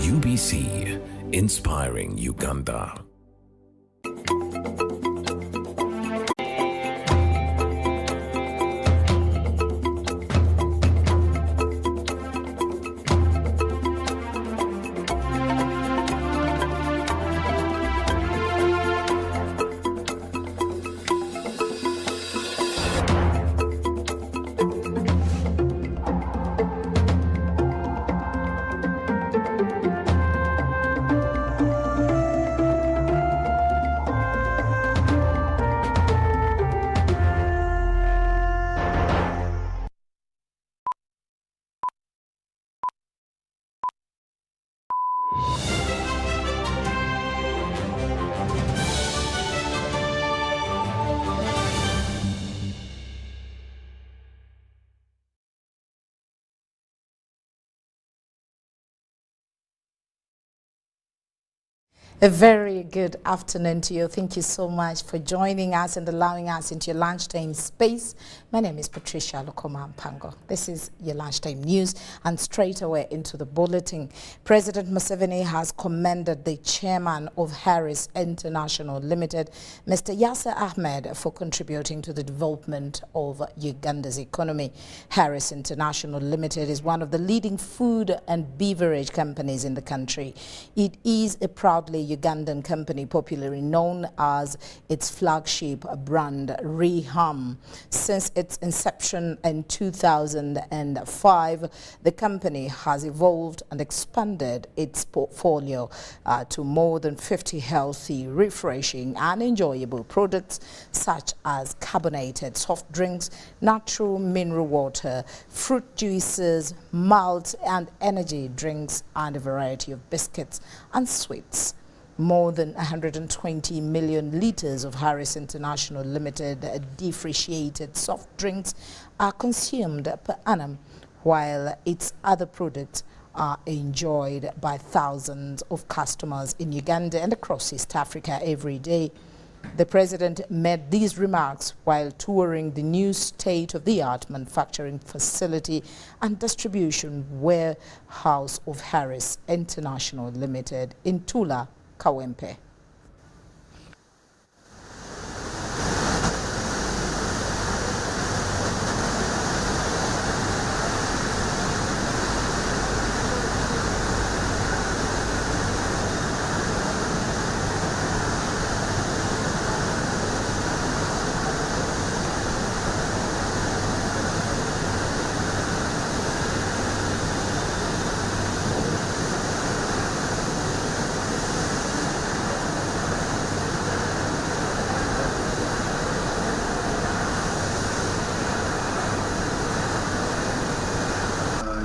UBC, inspiring Uganda. A very good afternoon to you. Thank you so much for joining us and allowing us into your lunchtime space. My name is Patricia Lokoma Mpango. This is your lunchtime news, and straight away into the bulletin. President Museveni has commended the chairman of Harris International Limited, Mr. Yasser Ahmed, for contributing to the development of Uganda's economy. Harris International Limited is one of the leading food and beverage companies in the country. It is a proudly Ugandan company, popularly known as its flagship brand Reham. Since its inception in 2005, the company has evolved and expanded its portfolio to more than 50 healthy, refreshing and enjoyable products such as carbonated soft drinks, natural mineral water, fruit juices, malt and energy drinks, and a variety of biscuits and sweets. More than 120 million liters of Harris International Limited differentiated soft drinks are consumed per annum, while its other products are enjoyed by thousands of customers in Uganda and across East Africa every day. The president made these remarks while touring the new state-of-the-art manufacturing facility and distribution warehouse of Harris International Limited in Tula, Kawempe.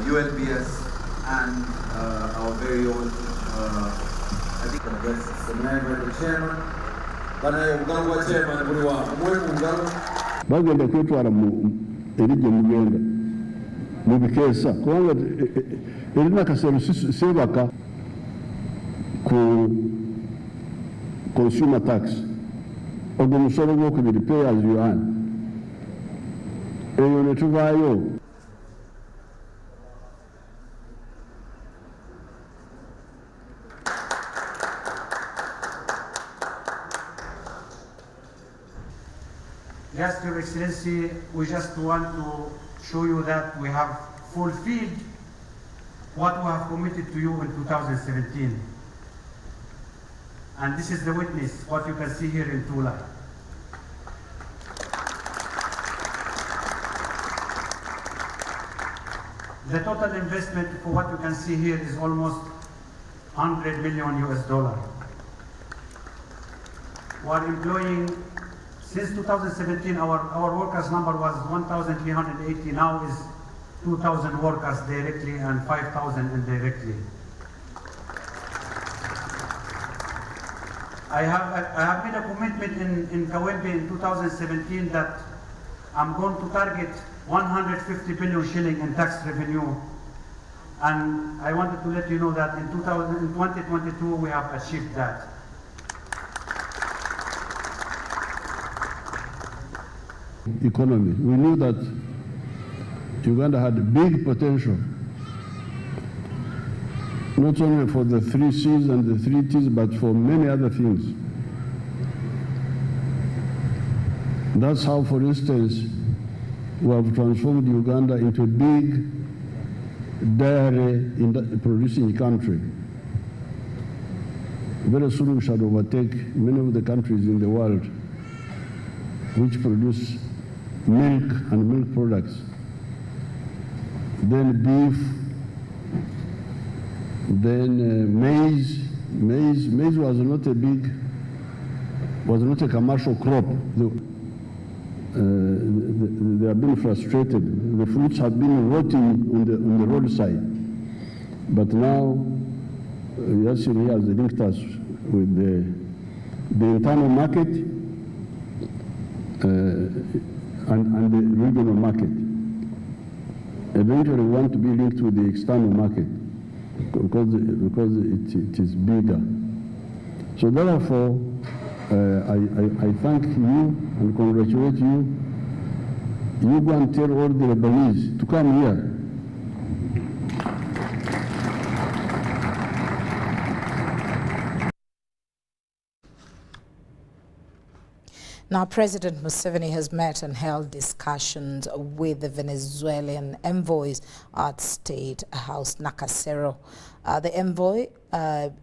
ULBS and our very own, I think the man by the chairman. Bagenda kwetwala erije mugenda mubikeesa kubanga erina kasero sebaka ku consumer tax ogwo musolo gwokubiri pay as you earn eyo netuvaayo. Yes, Your Excellency, we just want to show you that we have fulfilled what we have committed to you in 2017. And this is the witness, what you can see here in Tula. The total investment for what you can see here is almost 100 million US dollar. We are employing, since 2017, our workers number was 1,380, now is 2,000 workers directly and 5,000 indirectly. I have made a commitment in Kawempe in 2017 that I'm going to target 150 billion shilling in tax revenue. And I wanted to let you know that in 2022 we have achieved that. Economy. We knew that Uganda had big potential not only for the 3 C's and the 3 T's, but for many other things. That's how, for instance, we have transformed Uganda into a big dairy producing country. Very soon we shall overtake many of the countries in the world which produce milk and milk products. Then beef, then maize. Maize was not a commercial crop. They have been frustrated. The fruits have been rotting on the roadside. But now, Yasir has linked us with the internal market and the regional market. Eventually, we want to be linked with the external market because it is bigger. So therefore, I thank you and congratulate you. You go and tell all the Lebanese to come here. Now, President Museveni has met and held discussions with the Venezuelan envoys at State House Nakasero. The envoy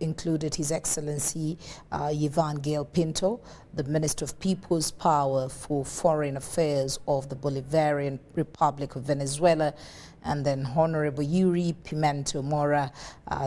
included His Excellency Yvan Gail Pinto, the Minister of People's Power for Foreign Affairs of the Bolivarian Republic of Venezuela, and then Honorable Yuri Pimento Mora,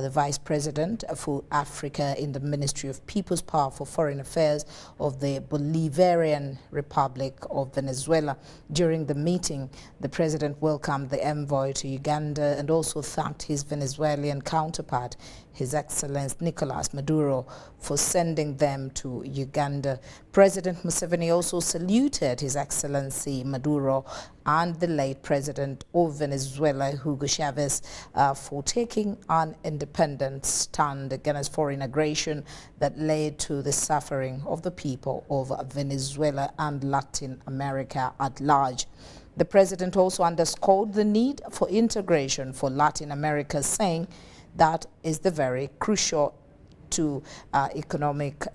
the Vice President for Africa in the Ministry of People's Power for Foreign Affairs of the Bolivarian Republic of Venezuela. During the meeting, the President welcomed the envoy to Uganda and also thanked his Venezuelan counterpart, His Excellency Nicolas Maduro, for sending them to Uganda. President Museveni also saluted His Excellency Maduro and the late President of Venezuela, Hugo Chavez, for taking an independent stand against foreign aggression that led to the suffering of the people of Venezuela and Latin America at large. The President also underscored the need for integration for Latin America, saying that is the very crucial to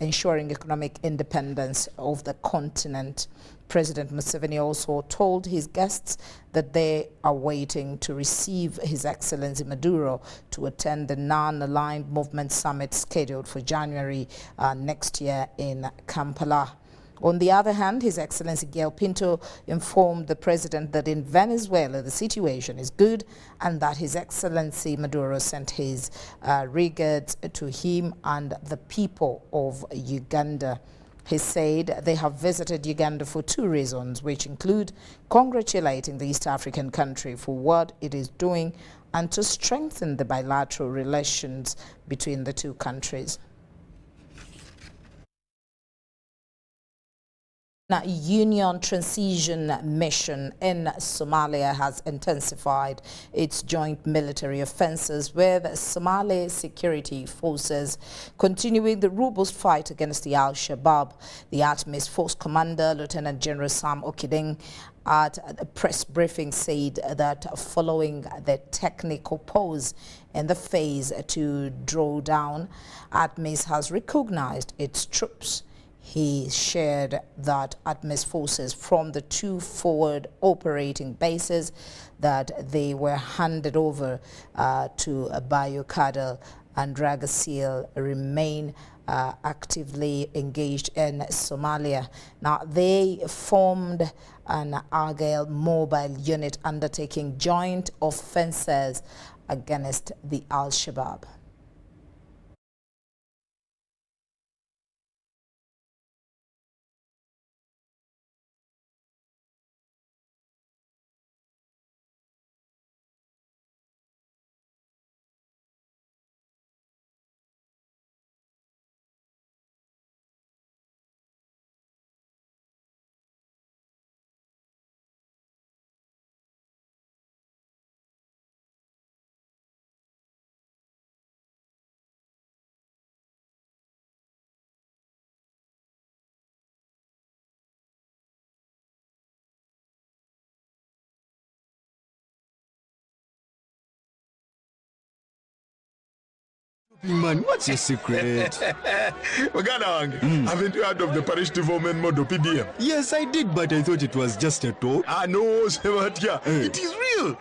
ensuring economic independence of the continent. President Museveni also told his guests that they are waiting to receive His Excellency Maduro to attend the Non-Aligned Movement Summit scheduled for January next year in Kampala. On the other hand, His Excellency Gail Pinto informed the President that in Venezuela the situation is good and that His Excellency Maduro sent his regards to him and the people of Uganda. He said they have visited Uganda for 2 reasons, which include congratulating the East African country for what it is doing and to strengthen the bilateral relations between the 2 countries. Union Transition Mission in Somalia has intensified its joint military offenses with Somali security forces, continuing the robust fight against the Al-Shabaab. The ATMIS Force Commander, Lieutenant General Sam Okiding, at a press briefing said that following the technical pause in the phase to draw down, ATMIS has recognized its troops. He shared that ATMIS forces from the 2 forward operating bases that they were handed over to Bayokadal and Dragasil remain actively engaged in Somalia. Now, they formed an Argyle mobile unit undertaking joint offenses against the Al-Shabaab. Man, what's your secret? Haven't you heard of the parish development model PDM? Yes, I did, but I thought it was just a talk. No, Sebatia. It is real.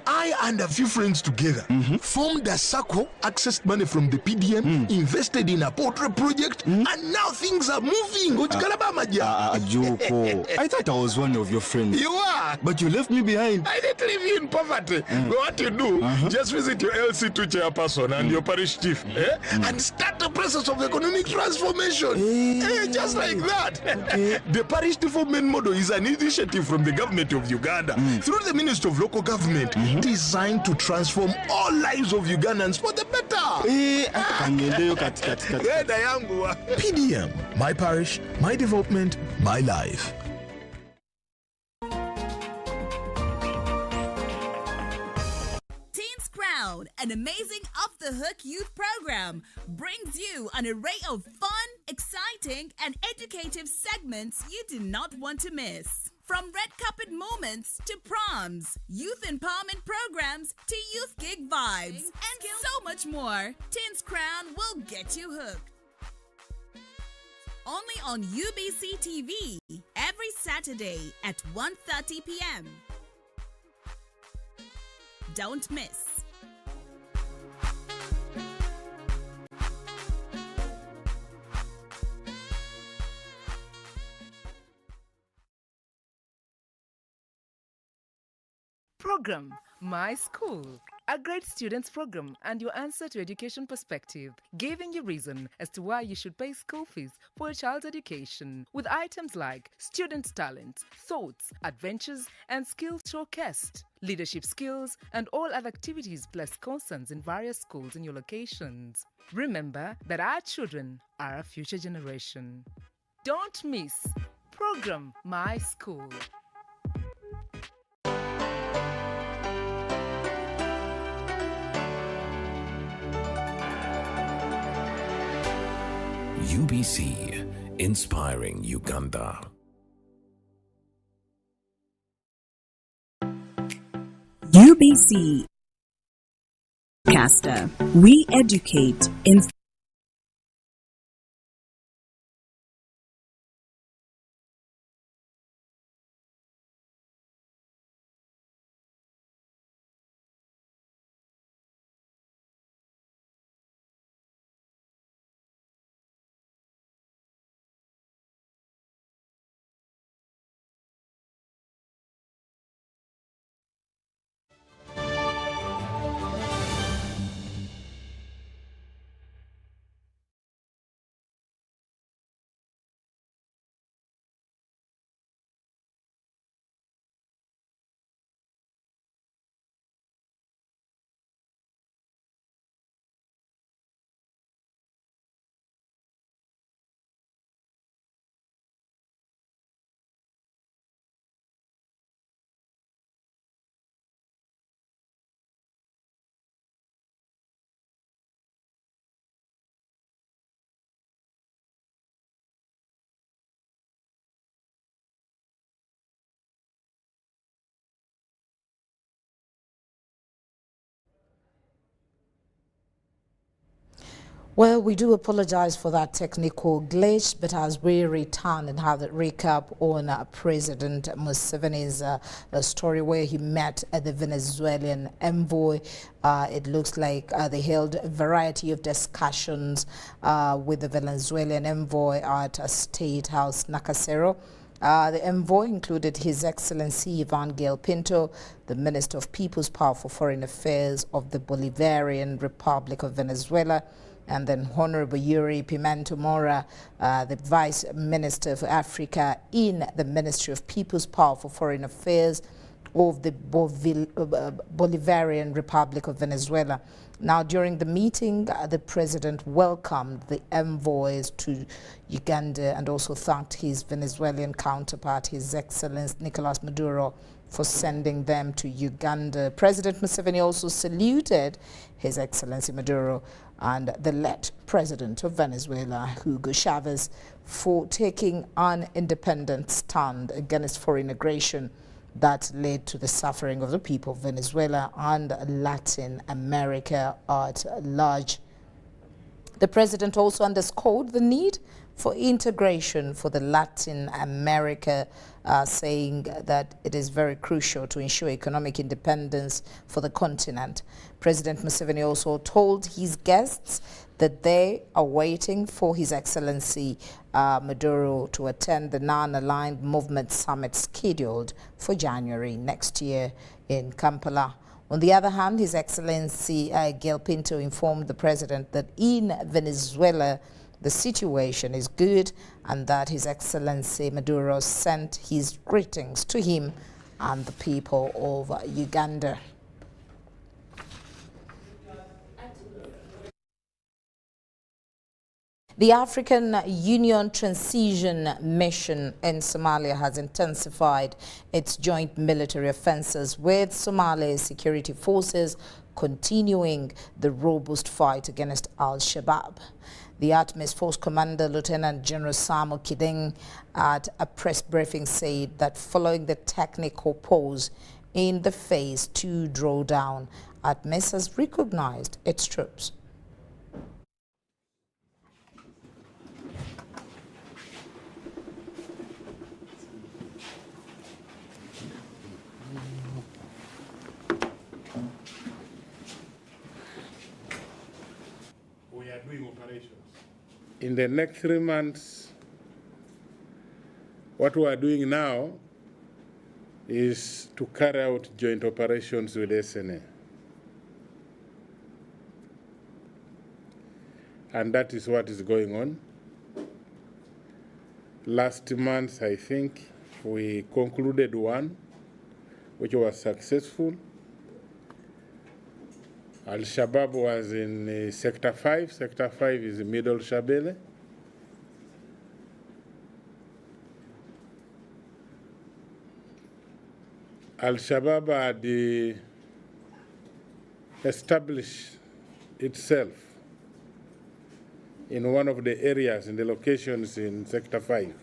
I and a few friends together formed a circle, accessed money from the PDM, invested in a portrait project, and now things are moving. Joko, I thought I was one of your friends. You are. But you left me behind. I didn't leave you in poverty. What you do, just visit your LC2 chairperson and your parish chief and start the process of economic transformation. Just like that. The parish development model is an initiative from the government of Uganda through the Ministry of Local Government designed to transform all lives of Ugandans for the better. PDM, my parish, my development, my life. Crown, an amazing off-the-hook youth program, brings you an array of fun, exciting, and educative segments you do not want to miss. From red carpet moments to proms, youth empowerment programs to youth gig vibes, and so much more, Teens Crown will get you hooked. Only on UBC TV, every Saturday at 1:30 p.m. Don't miss. Program My School, a great students program and your answer to education perspective, giving you reason as to why you should pay school fees for a child's education, with items like students' talents, thoughts, adventures, and skills showcased, leadership skills, and all other activities plus concerts in various schools in your locations. Remember that our children are our future generation. Don't miss Program My School. UBC, inspiring Uganda. UBC Caster, we educate in Well, we do apologize for that technical glitch, but as we return and have a recap on President Museveni's story where he met the Venezuelan envoy, it looks like they held a variety of discussions with the Venezuelan envoy at State House Nakasero. The envoy included His Excellency Evangel Pinto, the Minister of People's Power for Foreign Affairs of the Bolivarian Republic of Venezuela, and then Honorable Yuri Pimento Mora, the Vice Minister for Africa in the Ministry of People's Power for Foreign Affairs of the Bolivarian Republic of Venezuela. Now, during the meeting, the president welcomed the envoys to Uganda and also thanked his Venezuelan counterpart, His Excellency Nicolas Maduro, for sending them to Uganda. President Museveni also saluted His Excellency Maduro and the late president of Venezuela, Hugo Chavez, for taking an independent stand against foreign aggression that led to the suffering of the people of Venezuela and Latin America at large. The president also underscored the need for integration for the Latin America, saying that it is very crucial to ensure economic independence for the continent. President Museveni also told his guests that they are waiting for His Excellency Maduro to attend the Non-Aligned Movement Summit scheduled for January next year in Kampala. On the other hand, His Excellency Gail Pinto informed the president that in Venezuela, the situation is good and that His Excellency Maduro sent his greetings to him and the people of Uganda. The African Union Transition Mission in Somalia has intensified its joint military offenses with Somalia's security forces, continuing the robust fight against Al-Shabaab. The ATMIS Force Commander Lieutenant General Samo Kiding at a press briefing said that following the technical pause in the Phase 2 drawdown, ATMIS has recognized its troops. We are doing operations. In the next 3 months, what we are doing now is to carry out joint operations with SNA. And that is what is going on. Last month, I think, we concluded one, which was successful. Al-Shabaab was in Sector 5. Sector 5 is Middle Shabelle. Al-Shabaab had established itself in one of the areas, in the locations in Sector 5.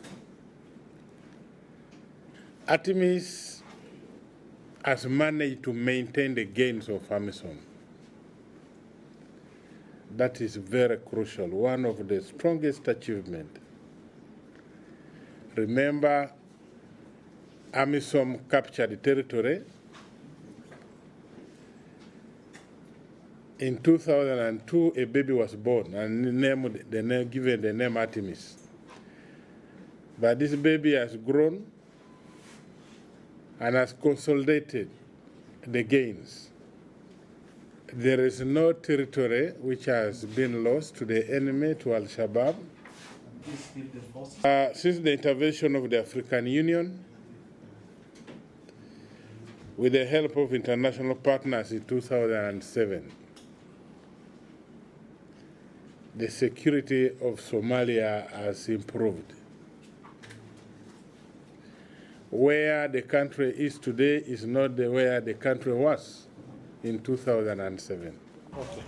ATMIS has managed to maintain the gains of AMISOM. That is very crucial, one of the strongest achievements. Remember, AMISOM captured territory. In 2002, a baby was born and given the name Artemis. But this baby has grown and has consolidated the gains. There is no territory which has been lost to the enemy, to Al-Shabaab. Since the intervention of the African Union, with the help of international partners in 2007, the security of Somalia has improved. Where the country is today is not where the country was in 2007. Okay.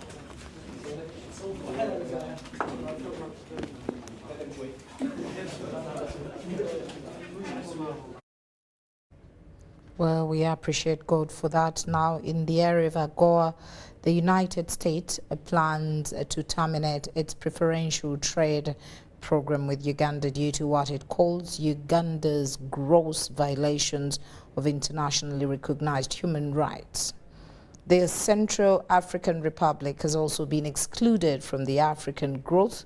Well, we appreciate God for that. Now, in the area of AGOA, the United States plans to terminate its preferential trade program with Uganda due to what it calls Uganda's gross violations of internationally recognized human rights. The Central African Republic has also been excluded from the African Growth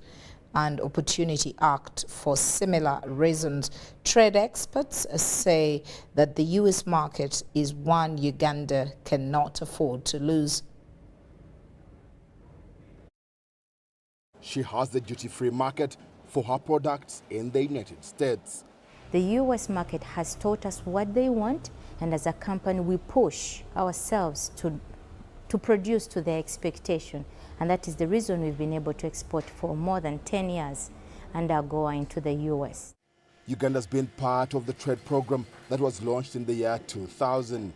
and Opportunity Act for similar reasons. Trade experts say that the U.S. market is one Uganda cannot afford to lose. She has the duty-free market for her products in the United States. The U.S. market has taught us what they want, and as a company we push ourselves to produce to their expectation. And that is the reason we've been able to export for more than 10 years and are going to the U.S. Uganda's been part of the trade program that was launched in the year 2000.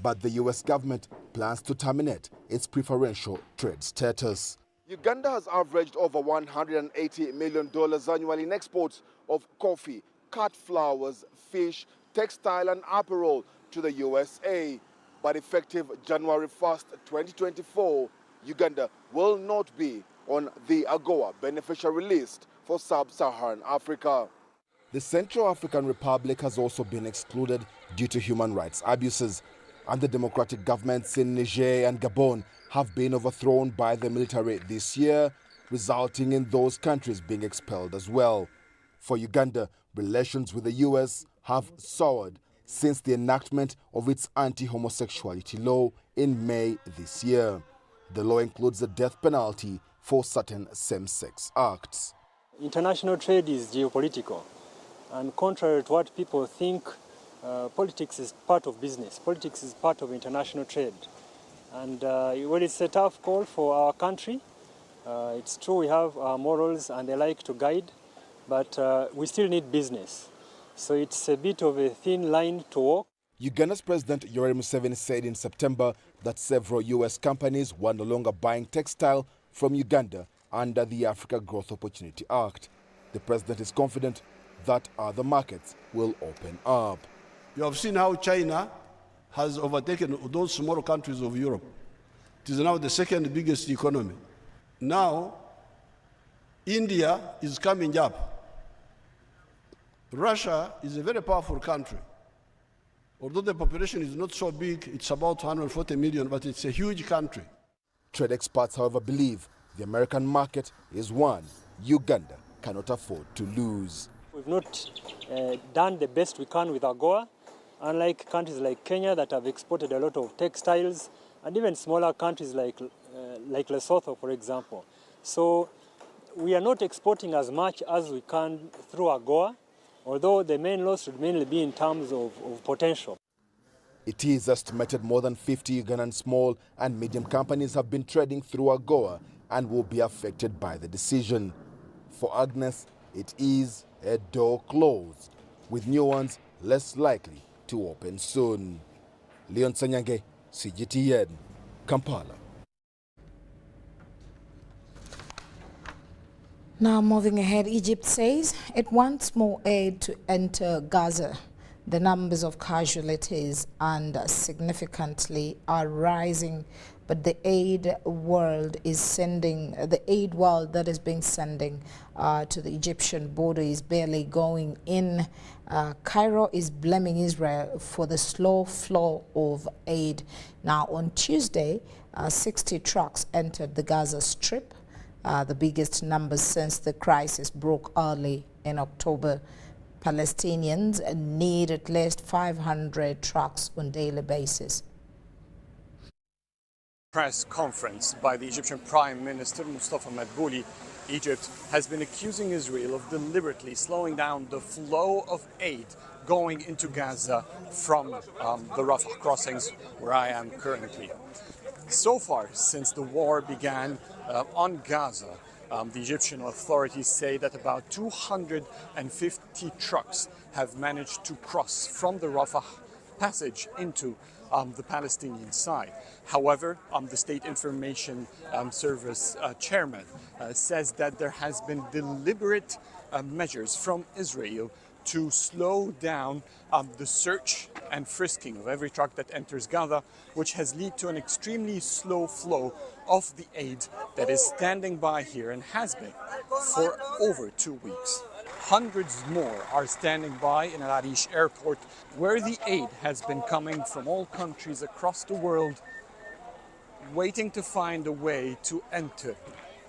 But the U.S. government plans to terminate its preferential trade status. Uganda has averaged over $180 million annually in exports of coffee, cut flowers, fish, textile and apparel to the USA. But effective January 1st, 2024, Uganda will not be on the AGOA beneficiary list for sub-Saharan Africa. The Central African Republic has also been excluded due to human rights abuses, and the democratic governments in Niger and Gabon have been overthrown by the military this year, resulting in those countries being expelled as well. For Uganda, relations with the U.S. have soured since the enactment of its anti-homosexuality law in May this year. The law includes the death penalty for certain same-sex acts. International trade is geopolitical, and contrary to what people think, politics is part of business. Politics is part of international trade. And well, it's a tough call for our country. It's true we have our morals and the like to guide, but we still need business. So it's a bit of a thin line to walk. Uganda's President Yoweri Museveni said in September that several U.S. companies were no longer buying textile from Uganda under the Africa Growth Opportunity Act. The president is confident that other markets will open up. You have seen how China has overtaken those small countries of Europe. It is now the second biggest economy. Now, India is coming up. Russia is a very powerful country. Although the population is not so big, it's about 140 million, but it's a huge country. Trade experts, however, believe the American market is one Uganda cannot afford to lose. We've not done the best we can with AGOA, unlike countries like Kenya that have exported a lot of textiles, and even smaller countries like Lesotho, for example. So we are not exporting as much as we can through AGOA, although the main loss should mainly be in terms of potential. It is estimated more than 50 Ugandan small and medium companies have been trading through AGOA and will be affected by the decision. For Agnes, it is a door closed, with new ones less likely to open soon. Leon Sanyange, CGTN, Kampala. Now moving ahead, Egypt says it wants more aid to enter Gaza. The numbers of casualties and significantly are rising, but the aid world that is being sending to the Egyptian border is barely going in. Cairo is blaming Israel for the slow flow of aid. Now on Tuesday, 60 trucks entered the Gaza Strip, the biggest numbers since the crisis broke early in October. Palestinians need at least 500 trucks on a daily basis. Press conference by the Egyptian Prime Minister Mustafa Madbouli, Egypt has been accusing Israel of deliberately slowing down the flow of aid going into Gaza from the Rafah crossings, where I am currently. So far, since the war began on Gaza, the Egyptian authorities say that about 250 trucks have managed to cross from the Rafah passage into the Palestinian side. However, the State Information Service chairman says that there has been deliberate measures from Israel to slow down the search and frisking of every truck that enters Gaza, which has led to an extremely slow flow of the aid that is standing by here and has been for over 2 weeks. Hundreds more are standing by in Al Arish airport, where the aid has been coming from all countries across the world, waiting to find a way to enter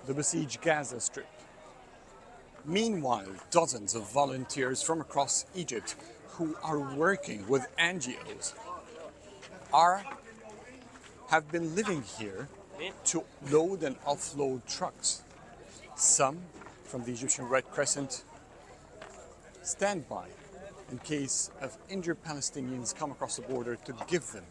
the besieged Gaza Strip. Meanwhile, dozens of volunteers from across Egypt who are working with NGOs have been living here to load and offload trucks. Some from the Egyptian Red Crescent stand by in case of injured Palestinians come across the border to give them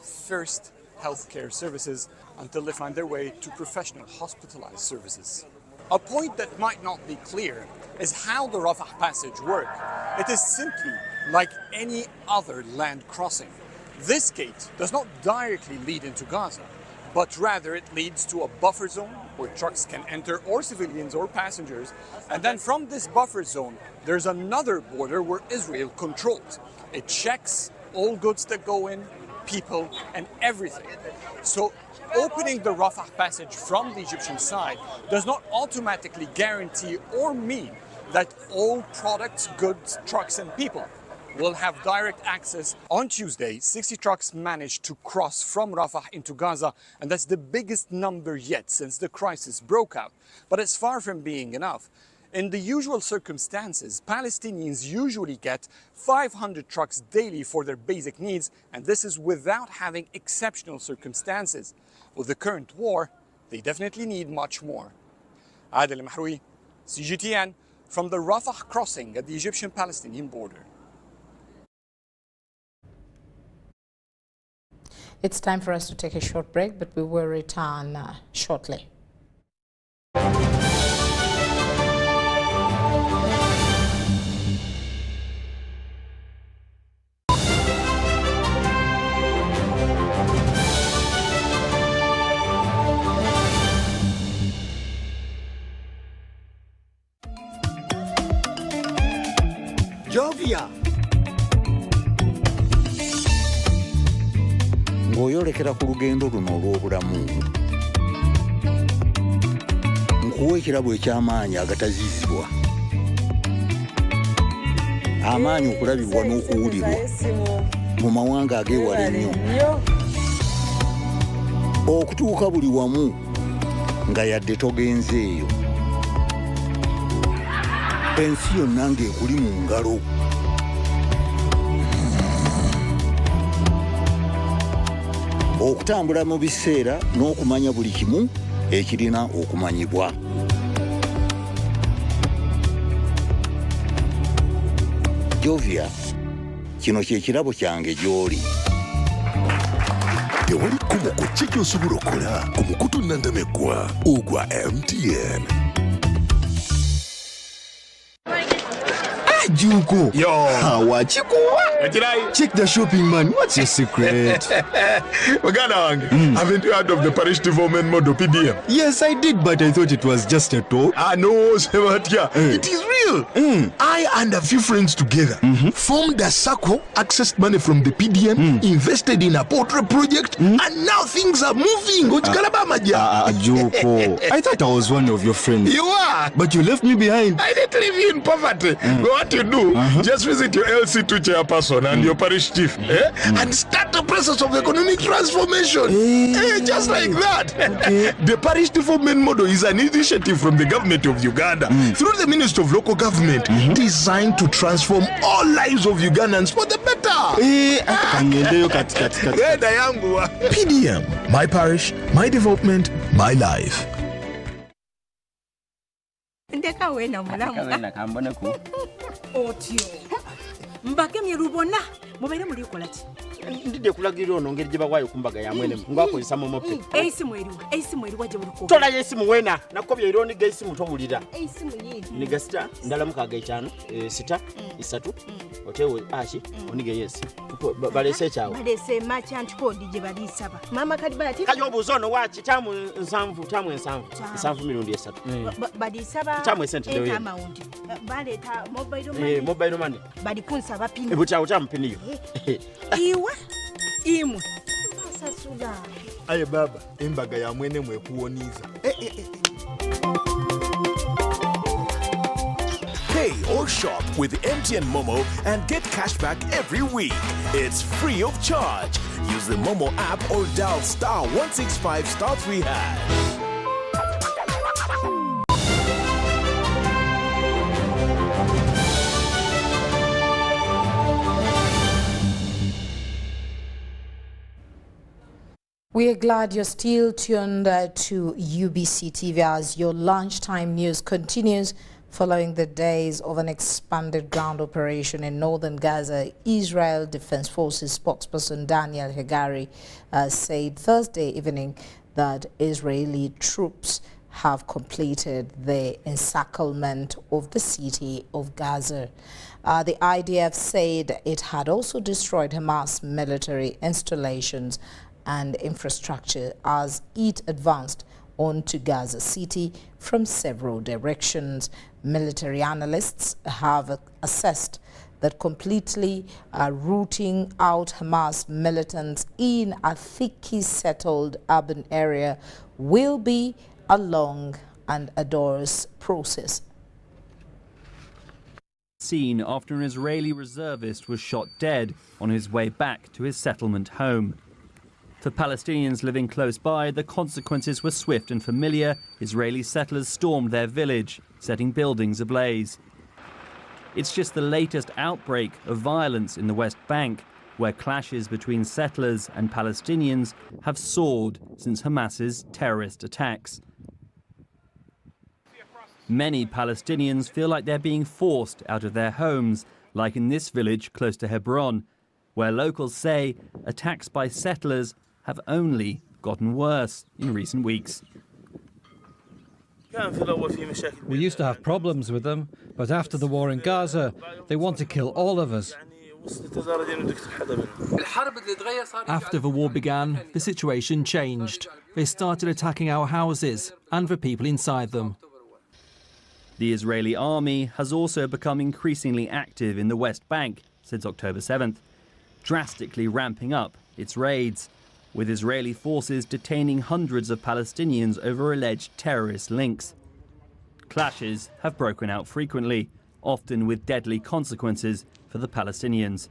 first healthcare services until they find their way to professional hospitalized services. A point that might not be clear is how the Rafah passage works. It is simply like any other land crossing. This gate does not directly lead into Gaza, but rather it leads to a buffer zone where trucks can enter, or civilians or passengers. And then from this buffer zone, there's another border where Israel controls. It checks all goods that go in, people, and everything. So opening the Rafah passage from the Egyptian side does not automatically guarantee or mean that all products, goods, trucks, and people will have direct access. On Tuesday, 60 trucks managed to cross from Rafah into Gaza, and that's the biggest number yet since the crisis broke out. But it's far from being enough. In the usual circumstances, Palestinians usually get 500 trucks daily for their basic needs, and this is without having exceptional circumstances. With the current war, they definitely need much more. Adel Mahroui, CGTN, from the Rafah crossing at the Egyptian-Palestinian border. It's time for us to take a short break, but we will return shortly. Jovia. Ng'oyolekera ku lugendo luno olw'obulamu nkuwa ekirabo eky'amaanyi agataziizibwa, amaanyi okulabibwa n'okuwulirwa mu mawanga ag'ewala ennyo, okutuuka buli wamu nga yadde togenzeeyo, ensi yonna ng'ekuli mu ngalo. Okutambula mu biseera n'okumanya buli kimu ekirina okumanyibwa. Jovia, kino kye kirabo kyange gy'oli. Tewali kkubo ku ki ky'osobola okukola ku mukutu nnandameggwa ogwa MTN. Juko. Yo. Check the shopping, man. What's your secret? Haven't you heard of the Parish Development Model PDM? Yes, I did, but I thought it was just a talk. No, Sebatia. It is real. I and a few friends together formed a circle, accessed money from the PDM, invested in a poultry project, and now things are moving. Juko. I thought I was one of your friends. You are. But you left me behind. I didn't leave you in poverty. What you do, just visit your LC2 chairperson and your parish chief and start the process of economic transformation. Just like that. The Parish Development Model is an initiative from the government of Uganda through the Ministry of Local Government designed to transform all lives of Ugandans for the better. PDM, my parish, my development, my life. Ndeka wena mulamu. Otyo. Mbakemye rubona. Mubaire muri kolati. Ndide kulagirira ono ngeri gyebawayo kumbaga ya mwene ngwakozesa momope. Eisimu eriwa gye buliko. Tola yesimu wena nakobya ironi geisimu tobulira. Eisimu yini? Niga sita ndala mukaga 5 sita 3 otewe ashi onige yesi. Balese chawo. Balese merchant code gye balisaba. Mama kadiba ati kayo buzono wachi tamu nsanvu tamu nsanvu mirundi 3. Balisaba tamu sente lewe. Amount. Baleta mobile money. Mobile money. Balikunsa bapini. Ebucha utamu piniyo. Iwe imwe sasula aye baba embaga ya mwene mwekuwoniza Pay or shop with MTN Momo and get cashback every week. It's free of charge. Use the Momo app or dial *165*3#. We are glad you're still tuned to UBC TV as your lunchtime news continues. Following the days of an expanded ground operation in northern Gaza, Israel Defense Forces spokesperson Daniel Hagari said Thursday evening that Israeli troops have completed the encirclement of the city of Gaza. The IDF said it had also destroyed Hamas military installations and infrastructure as it advanced onto Gaza City from several directions. Military analysts have assessed that completely rooting out Hamas militants in a thickly settled urban area will be a long and arduous process. Seen after an Israeli reservist was shot dead on his way back to his settlement home. For Palestinians living close by, the consequences were swift and familiar. Israeli settlers stormed their village, setting buildings ablaze. It's just the latest outbreak of violence in the West Bank, where clashes between settlers and Palestinians have soared since Hamas's terrorist attacks. Many Palestinians feel like they're being forced out of their homes, like in this village close to Hebron, where locals say attacks by settlers have only gotten worse in recent weeks. We used to have problems with them, but after the war in Gaza, they want to kill all of us. After the war began, the situation changed. They started attacking our houses and the people inside them. The Israeli army has also become increasingly active in the West Bank since October 7th, drastically ramping up its raids, with Israeli forces detaining hundreds of Palestinians over alleged terrorist links. Clashes have broken out frequently, often with deadly consequences for the Palestinians.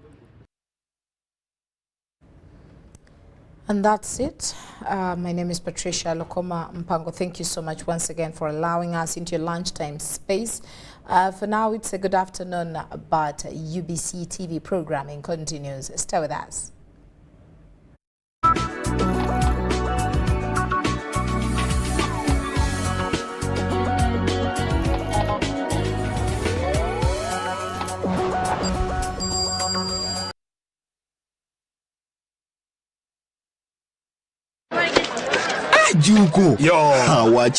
And that's it. My name is Patricia Lokoma Mpango. Thank you so much once again for allowing us into your lunchtime space. For now, it's a good afternoon, but UBC TV programming continues. Stay with us. Juko. Yo.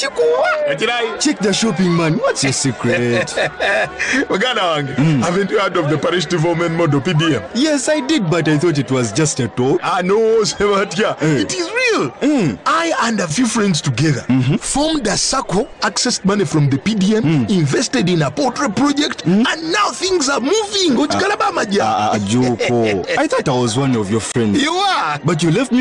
Check the shopping, man. What's your secret? Haven't you heard of the parish development model PDM? Yes, I did, but I thought it was just a talk. No, Sebatia. It is real. I and a few friends together formed a circle, accessed money from the PDM, invested in a portrait project, and now things are moving. Juko. I thought I was one of your friends. You are. But you left me